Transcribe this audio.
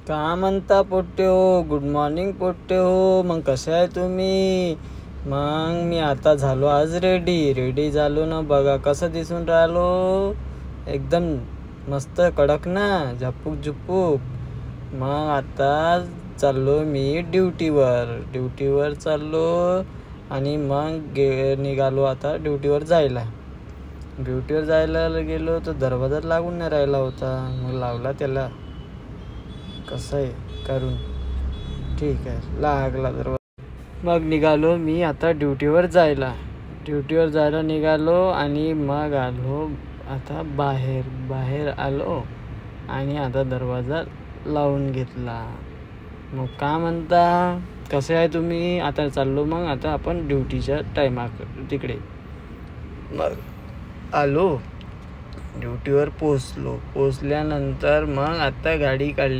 का म्हणता पोट्टे हो? गुड मॉर्निंग पोट्टे हो. मग कसे आहे तुम्ही? मग मी आता झालो आज रेडी झालो ना. बघा कसं दिसून राहिलो. एकदम मस्त कडक ना, झपूक. मग आता चाललो मी ड्युटीवर चाललो आणि मग निघालो आता ड्युटीवर जायला गेलो तर दरवाजा लागून नाही राहिला होता. मग लावला त्याला, कसं आहे करून, ठीक आहे लागला दरवाजा. मग निघालो मी आता ड्युटीवर जायला निघालो आणि मग आलो आता बाहेर आलो आणि आता दरवाजा लावून घेतला. मग का म्हणता कसे आहे तुम्ही? आता चाललो मग आता आपण ड्युटीच्या तिकडे. मग आलो ड्युटीवर पोचल्यानंतर मग आता गाडी काढली.